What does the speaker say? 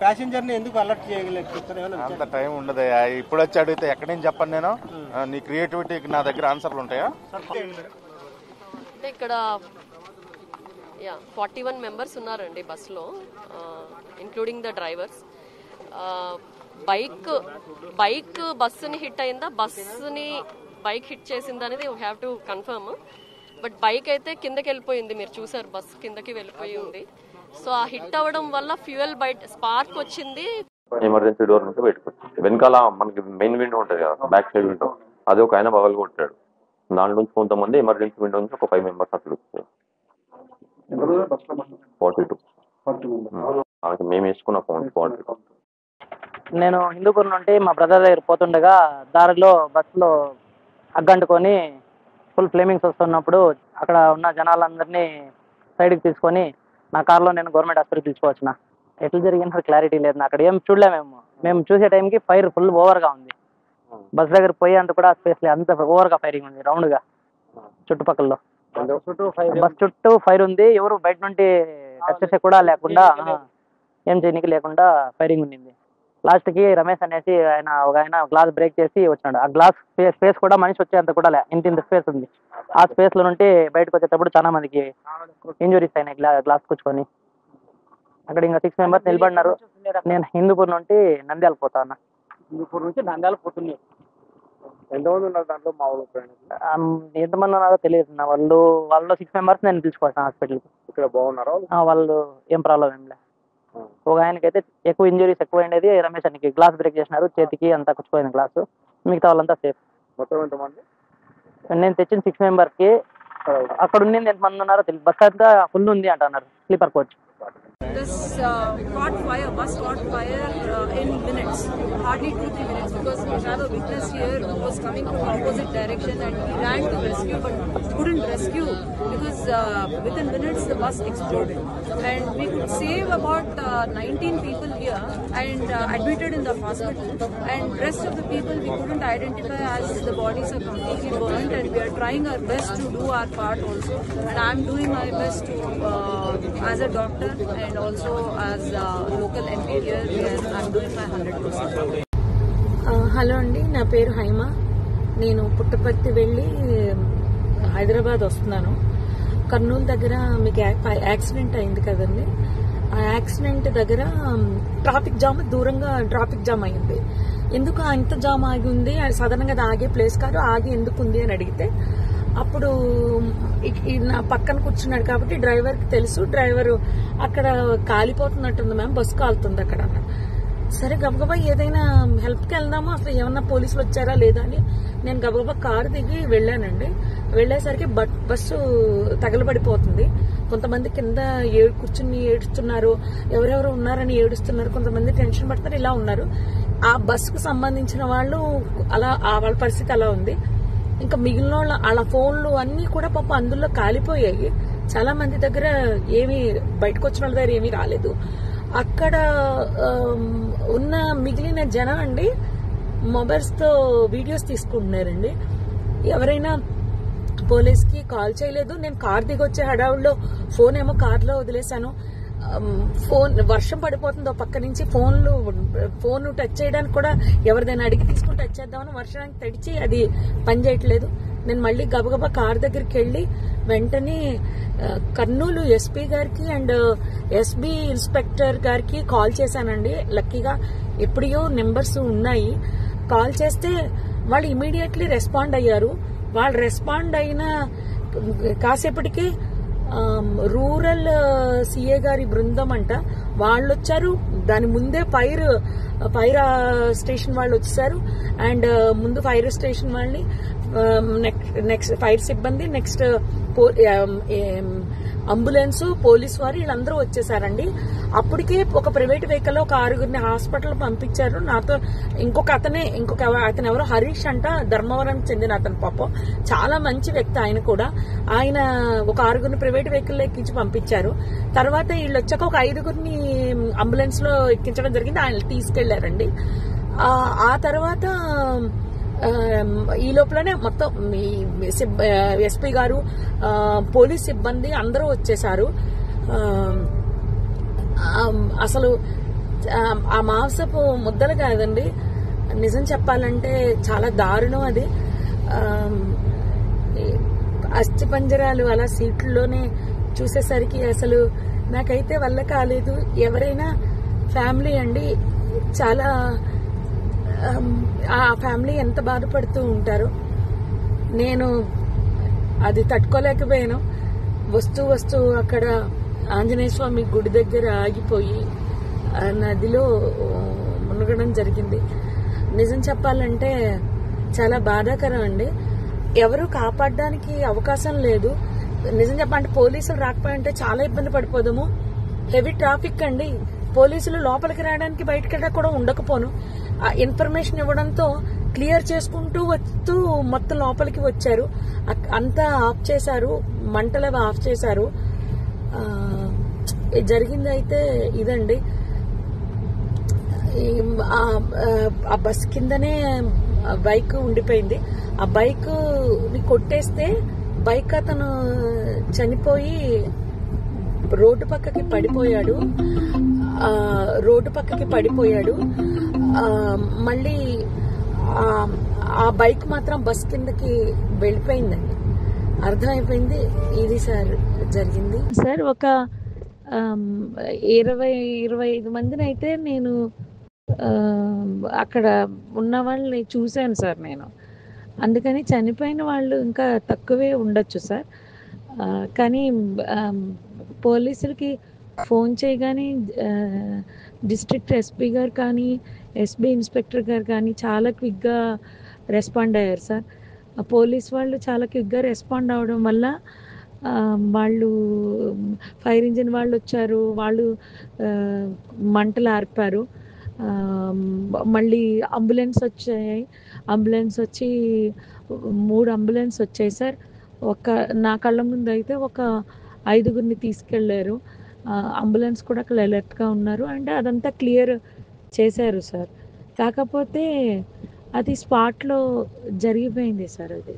Passenger ని ఎందుకు alert చేయగలిగారు? అంత టైం ఉండదు. ఇప్పుడు వచ్చి అడిగితే ఎక్కడి నుంచి చెప్పండి నేను. నీ క్రియేటివిటీకి నా దగ్గర ఆన్సర్లు ఉంటాయా? ఇక్కడ 41 మెంబర్స్ ఉన్నారండి బస్సులో, ఇంక్లూడింగ్ ద డ్రైవర్స్. బైక్ బస్సుని హిట్ అయిందా, బస్సుని బైక్ హిట్ చేసిందా అనేది we have to confirm. But bike అయితే కిందకి వెళ్ళిపోయింది, మీరు చూసారు, బస్ కిందకి వెళ్ళిపోయి ఉంది. సో ఆ హిట్ అవ్వడం వల్ల ఫ్యూయల్ బయట స్పార్క్ వచ్చింది. ఎమర్జెన్సీ డోర్ నుంచి బయటకు వచ్చింది. వెనకాల మనకి మెయిన్ విండో ఉంటుంది కదా, బ్యాక్ సైడ్ విండో, అది ఒక ఆయన పగలు కొట్టాడు. దాంట్లో నుంచి కొంతమంది ఎమర్జెన్సీ విండో నుంచి ఒక 5 మెంబర్స్ అసలు వచ్చారు. 42 మేము వేసుకున్న 42. నేను హిందూపూర్ నుండి మా బ్రదర్ దగ్గర పోతుండగా దారిలో బస్సులో అగ్గంటుకొని ఫుల్ ఫ్లేమింగ్స్ వస్తున్నప్పుడు అక్కడ ఉన్న జనాలందరినీ సైడ్కి తీసుకొని నా కార్లో నేను గవర్నమెంట్ హాస్పిటల్ తీసుకువచ్చిన. ఎట్లా జరిగిందో క్లారిటీ లేదు, అక్కడ ఏం చూడలే. మేము చూసే టైంకి ఫైర్ ఫుల్ ఓవర్గా ఉంది. బస్ దగ్గర పోయేంత కూడా స్పేస్ లేదు, అంత ఓవర్గా ఫైరింగ్ ఉంది రౌండ్గా చుట్టుపక్కల. బస్ చుట్టూ ఫైర్ ఉంది, ఎవరు బయట నుండి టచ్ చేసే కూడా లేకుండా, ఏం చేయడానికి లేకుండా ఫైరింగ్ ఉండింది. లాస్ట్కి రమేష్ అనేసి ఒక ఆయన గ్లాస్ బ్రేక్ చేసి వచ్చినాడు. ఆ గ్లాస్ స్పేస్ కూడా మనిషి వచ్చేంత కూడా లే, ఇంత స్పేస్ ఉంది. ఆ స్పేస్లో నుండి బయటకు వచ్చేటప్పుడు చాలా మందికి ఇంజురీస్ అయినాయి గ్లాస్ కూర్చొని. అక్కడ ఇంకా 6 మెంబర్స్ నిలబడినారు. నేను హిందూపూర్ నుండి నంద్యాల పోతా ఉన్నా. హిందూపూర్ నుంచి నంద్యాల పోతున్నాయి. ఎంతమంది ఉన్నారు దాంట్లో? మా వాళ్ళు ఎంతమంది ఉన్నారో తెలియదు. వాళ్ళు 6 మెంబర్స్ నేను పిలుచుకోవాల్సిన హాస్పిటల్కి. ఇక్కడ బాగున్నారా వాళ్ళు? ఏం ప్రాబ్లం ఏం లేదు. ఒక ఆయనకైతే ఎక్కువ ఇంజురీస్ ఎక్కువ ఉండేది, రమేష్ అనికి గ్లాస్ బ్రేక్ చేసినారు, చేతికి అంతా కూర్చుపోయింది గ్లాసు. మిగతా వాళ్ళంతా సేఫ్. మొత్తం ఎంతమంది? నేను తెచ్చిన 6 మెంబర్స్కి అక్కడ ఉన్నది ఎంతమంది ఉన్నారో తెలియదు. బస్ అంతా ఫుల్ ఉంది అంటున్నారు, sleeper coach. This bus caught fire in minutes, hardly 2-3 minutes, because we have a witness here who was coming from opposite direction and he ran to rescue but couldn't rescue because within minutes the bus exploded. And we could save about 19 people here and admitted in the hospital, and rest of the people we couldn't identify as the bodies are completely burnt, and we are trying our best to do our part also. And I am doing my best to as a doctor and also as a local MP here, I am doing my 100%. Hello అండి, నా పేరు హైమ. నేను పుట్టపర్తి వెళ్ళి హైదరాబాద్ వస్తున్నాను. కర్నూలు దగ్గర మీకు accident అయింది కదండి. ఆ యాక్సిడెంట్ దగ్గర ట్రాఫిక్ జామ్, దూరంగా ట్రాఫిక్ జామ్ అయింది. ఎందుకు ఇంత జామ్ ఆగి ఉంది? సాధారణంగా అది ఆగే ప్లేస్ కాదు, ఆగి ఎందుకు ఉంది అని అడిగితే అప్పుడు నా పక్కన కూర్చున్నాడు కాబట్టి డ్రైవర్కి తెలుసు. డ్రైవరు అక్కడ కాలిపోతున్నట్టుంది మ్యామ్, బస్సు కాలుతుంది అక్కడ. సరే గబగబా ఏదైనా హెల్ప్కి వెళ్దామా, అసలు ఏమన్నా పోలీసులు వచ్చారా లేదా అని నేను గబగబా కారు దిగి వెళ్ళానండి. వెళ్ళేసరికి బస్సు తగలబడిపోతుంది. కొంతమంది కింద కూర్చుని ఏడుస్తున్నారు, ఎవరెవరు ఉన్నారని ఏడుస్తున్నారు, కొంతమంది టెన్షన్ పడుతున్నారు, ఇలా ఉన్నారు. ఆ బస్సుకు సంబంధించిన వాళ్ళు అలా, వాళ్ళ పరిస్థితి అలా ఉంది. ఇంకా మిగిలిన వాళ్ళ ఫోన్లు అన్నీ కూడా పాప అందులో కాలిపోయాయి. చాలా మంది దగ్గర ఏమి, బయటకు వచ్చిన వాళ్ళ దగ్గర ఏమీ రాలేదు. అక్కడ ఉన్న మిగిలిన జనం అండి మొబైల్స్ తో వీడియోస్ తీసుకుంటున్నారండి. ఎవరైనా పోలీస్కి కాల్ చేయలేదు. నేను కార్ దిగి వచ్చే హడావుల్లో ఫోన్ ఏమో కార్లో వదిలేశాను. ఫోన్ వర్షం పడిపోతుంది పక్క నుంచి, ఫోన్ టచ్ చేయడానికి కూడా ఎవరిదైనా అడిగి తీసుకుని టచ్ చేద్దామని వర్షానికి తడిచి అది పని చేయట్లేదు. నేను మళ్ళీ గబగబా కార్ దగ్గరికి వెళ్ళి వెంటనే కర్నూలు ఎస్పీ గారికి అండ్ ఎస్బీ ఇన్స్పెక్టర్ గారికి కాల్ చేశానండి. లక్కీగా ఎప్పుడో నెంబర్స్ ఉన్నాయి. కాల్ చేస్తే వాళ్ళు ఇమీడియట్లీ రెస్పాండ్ అయ్యారు. వాళ్ళు రెస్పాండ్ అయిన కాసేపటికి రూరల్ సిఏ గారి బృందం అంట వాళ్ళు వచ్చారు. దాని ముందే ఫైర్ స్టేషన్ వాళ్ళు వచ్చేసారు. అండ్ ముందు ఫైర్ స్టేషన్ వాళ్ళని, నెక్స్ట్ ఫైర్ సిబ్బంది, నెక్స్ట్ అంబులెన్స్, పోలీస్ వారు వీళ్ళందరూ వచ్చేసారండి. అప్పటికే ఒక ప్రైవేట్ వెహికల్ ఒక 6గురిని హాస్పిటల్ పంపించారు. నాతో అతను ఎవరో హరీష్ అంట, ధర్మవరం చెందిన అతను. పాపం చాలా మంచి వ్యక్తి ఆయన కూడా. ఆయన ఒక 6గురిని ప్రైవేట్ వెహికల్ ఎక్కించి పంపించారు. తర్వాత వీళ్ళు వచ్చాక ఒక 5గురిని అంబులెన్స్ లో ఎక్కించడం జరిగింది. ఆయన తీసుకెళ్లారండి. ఆ తర్వాత ఈ లోపలనే మొత్తం ఎస్పీ గారు, పోలీస్ సిబ్బంది అందరూ వచ్చేసారు. అసలు ఆ మాంసపు ముద్దలు కాదండి, నిజం చెప్పాలంటే చాలా దారుణం అది. అస్థి పంజరాలు అలా సీట్లలోనే చూసేసరికి అసలు నాకైతే వల్ల కాలేదు. ఎవరైనా ఫ్యామిలీ అండి, చాలా ఆ ఫ్యామిలీ ఎంత బాధపడుతూ ఉంటారో. నేను అది తట్టుకోలేకపోయాను. వస్తూ అక్కడ ఆంజనేయ స్వామి గుడి దగ్గర ఆగిపోయి నదిలో మునగడం జరిగింది. నిజం చెప్పాలంటే చాలా బాధాకరం అండి. ఎవరు కాపాడడానికి అవకాశం లేదు. నిజం చెప్పాలంటే పోలీసులు రాకపోయింటే చాలా ఇబ్బంది పడిపోదాము. హెవీ ట్రాఫిక్ అండి. పోలీసులు లోపలికి రావడానికి బయటకి కూడా ఉండకపోను. ఆ ఇన్ఫర్మేషన్ ఇవ్వడంతో క్లియర్ చేసుకుంటూ వస్తూ మొత్తం లోపలికి వచ్చారు. అంతా ఆఫ్ చేశారు, మంటలు ఆఫ్ చేశారు. జరిగింది అయితే ఇదండి. ఆ బస్ కిందనే బైక్ ఉండిపోయింది. ఆ బైక్ ని కొట్టేస్తే బైక్ అతను చనిపోయి రోడ్డు పక్కకి పడిపోయాడు. మళ్ళీ ఆ బైక్ మాత్రం బస్ కిందకి వెళ్ళిపోయిందండి. అర్థమైపోయింది ఇది సార్ జరిగింది. సార్ ఒక 20-25 మందిని అయితే నేను అక్కడ ఉన్న వాళ్ళని చూశాను సార్. నేను అందుకని చనిపోయిన వాళ్ళు ఇంకా తక్కువే ఉండొచ్చు సార్. కానీ పోలీసులకి ఫోన్ చేయగానే డిస్ట్రిక్ట్ ఎస్పీ గారు కానీ ఎస్బీ ఇన్స్పెక్టర్ గారు కానీ చాలా క్విక్గా రెస్పాండ్ అయ్యారు సార్. పోలీస్ వాళ్ళు చాలా క్విక్గా రెస్పాండ్ అవ్వడం వల్ల వాళ్ళు ఫైర్ ఇంజిన్ వాళ్ళు వచ్చారు, వాళ్ళు మంటలు ఆర్పారు. మళ్ళీ అంబులెన్స్ వచ్చాయి. అంబులెన్స్ వచ్చి 3 అంబులెన్స్ వచ్చాయి సార్. నా కళ్ళ ముందు అయితే ఒక 5గురిని తీసుకెళ్లారు. అంబులెన్స్ కూడా అక్కడ అలర్ట్గా ఉన్నారు. అంటే అదంతా క్లియర్ చేశారు సార్. కాకపోతే అది స్పాట్లో జరిగిపోయింది సార్. అది